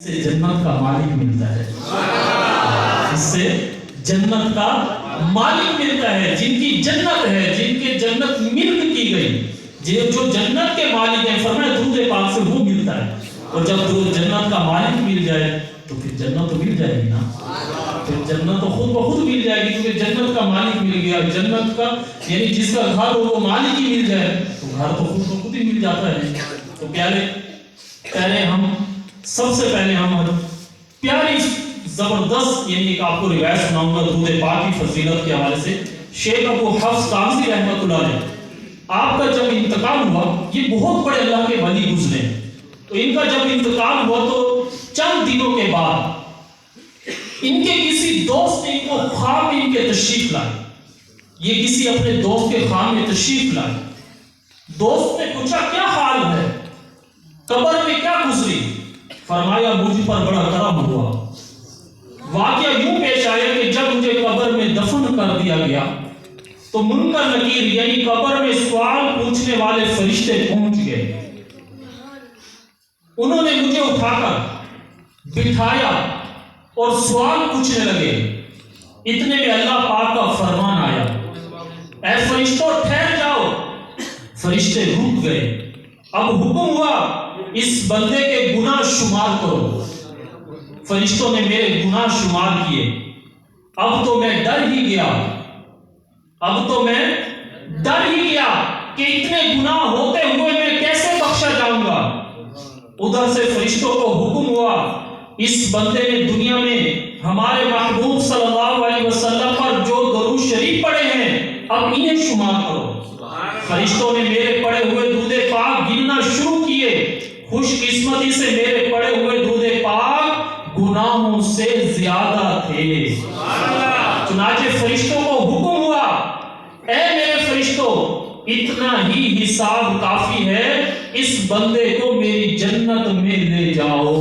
سے جنت کا مالک ملتا ہے، اس سے جنت کا مالک ملتا ہے، جن کی جنت ہے، جن کے جنت ملک کی گئی، جو جنت کے مالک ہیں، فرمایا درود پاک سے وہ ملتا ہے۔ اور جب جنت کا مالک مل جائے تو پھر جنت تو مل جائے گی نا، پھر جنت تو خود بخود مل جائے گی، کیونکہ جنت کا مالک مل گیا۔ جنت کا یعنی جس کا گھر ہو وہ مالک ہی مل جائے تو گھر تو خود بخود ہی مل جاتا ہے۔ تو پہلے ہم سب سے پہلے ہم پیاری زبردست یعنی ایک آپ کو روایت سناؤں گا درود پاک کی فضیلت کے حوالے سے۔ شیخ ابو حفص کاظمی رحمۃ اللہ علیہ، آپ کا جب انتقال ہوا، یہ بہت بڑے اللہ کے ولی گزرے، تو ان کا جب انتقال ہوا تو چند دنوں کے بعد ان کے کسی دوست نے ان کو خواب میں ان کے تشریف لائے، یہ کسی اپنے دوست کے خواب میں تشریف لائے۔ دوست نے پوچھا کیا حال ہے، قبر میں کیا گزری؟ فرمایا مجھ پر بڑا کرم ہوا۔ واقعہ یوں پیش آیا کہ جب مجھے قبر میں دفن کر دیا گیا تو منکر نکیر یعنی قبر میں سوال پوچھنے والے فرشتے پہنچ گئے، انہوں نے مجھے اٹھا کر بٹھایا اور سوال پوچھنے لگے۔ اتنے میں اللہ پاک کا فرمان آیا، اے فرشتوں ٹھہر جاؤ۔ فرشتے رک گئے، اب حکم ہوا اس بندے کے گناہ شمار کرو۔ فرشتوں نے میرے گناہ شمار کیے، اب تو میں ڈر ہی گیا کہ اتنے گناہ ہوتے ہوئے میں کیسے بخشا جاؤں گا۔ ادھر سے فرشتوں کو حکم ہوا اس بندے نے دنیا میں ہمارے محبوب صلی اللہ علیہ وسلم پر جو درود شریف پڑھے ہیں اب انہیں شمار کرو۔ فرشتوں نے میرے پڑھے ہوئے درود پاک گننا شروع کیے، خوش قسمتی سے میرے پڑھے ہوئے درود پاک گناہوں سے زیادہ تھے۔ چنانچہ فرشتوں کو حکم ہوا، اے میرے فرشتوں اتنا ہی حساب کافی ہے، اس بندے کو میری جنت میں لے جاؤ،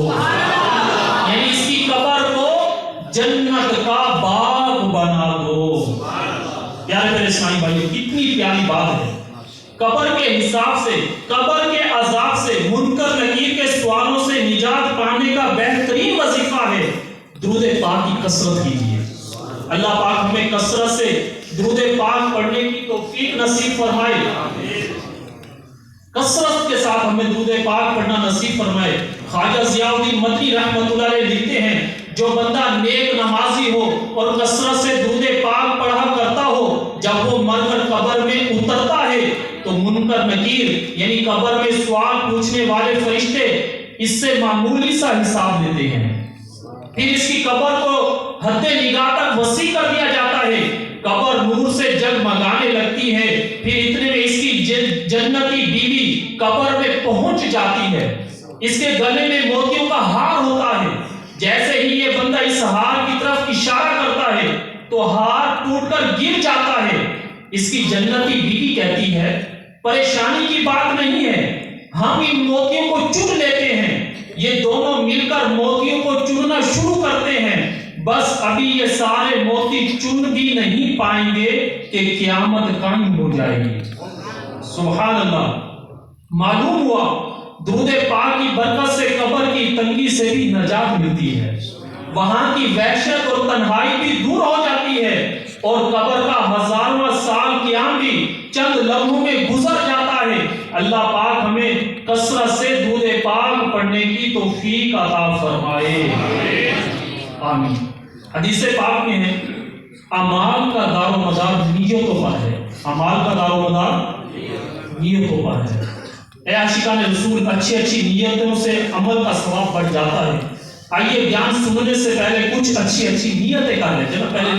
یعنی اس کی قبر کو جنت کا باغ بنا دو۔ پیارے میرے اسلامی بھائیو، کتنی پیاری بات ہے۔ قبر کے حساب سے، قبر کے عذاب سے، منکر نکیر کے سوالوں سے نجات پانے کا بہترین وظیفہ ہے درود پاک کی کثرت کیجیے۔ اللہ پاک ہمیں کثرت سے درود پاک پڑھنے کی توفیق نصیب فرمائے، کثرت کے ساتھ ہمیں درود پاک پڑھنا نصیب فرمائے۔ خواجہ ضیاء الدین مدنی رحمۃ اللہ علیہ لکھتے ہیں، جو بندہ نیک نمازی ہو اور کثرت سے درود پاک پڑھا کرتا ہو، جب وہ مر کر قبر میں اترتا ہے تو منکر نکیر یعنی قبر میں سوال پوچھنے والے فرشتے اس سے معمولی سا حساب لیتے ہیں، پھر اس کی قبر کو حد نگاہ تک وسیع کر دیا جاتا ہے، قبر نور سے جگمگانے لگتی ہے، پھر اتنے میں اس کی جنتی بیوی قبر میں پہنچ جاتی ہے، اس کے گلے میں موتیوں کا ہار ہوتا ہے۔ جیسے ہی یہ بندہ اس ہار کی طرف اشارہ کرتا ہے تو ہار ٹوٹ کر گر جاتا ہے۔ اس کی جنتی بیوی کہتی ہے پریشانی کی بات نہیں ہے، ہم ان موتیوں کو چن لیتے ہیں۔ یہ دونوں مل کر موتیوں کو چننا شروع کرتے ہیں، بس ابھی یہ سارے موتی چن بھی نہیں پائیں گے کہ قیامت قائم ہو جائے گی۔ سبحان اللہ۔ معلوم ہوا درود پاک کی برکت سے قبر کی تنگی سے بھی نجات ملتی ہے، وہاں کی وحشت اور تنہائی بھی دور ہو جاتی ہے، اور قبر کا ہزارواں سال قیام بھی چند لمحوں میں گزر جاتا ہے۔ اللہ پاک ہمیں کثرت سے درود پاک پڑھنے کی توفیق عطا فرمائے، آمین۔ حدیث پاک میں ہے اعمال کا دار و مدار نیتوں پر ہے، اعمال کا دار و مدار نیتوں پر ہے۔ اے عاشقان رسول، اچھی نیتوں سے عمل کا ثواب بڑھ جاتا ہے۔ آئیے بیان سننے سے پہلے کچھ اچھی نیتیں کر لیں، پہلے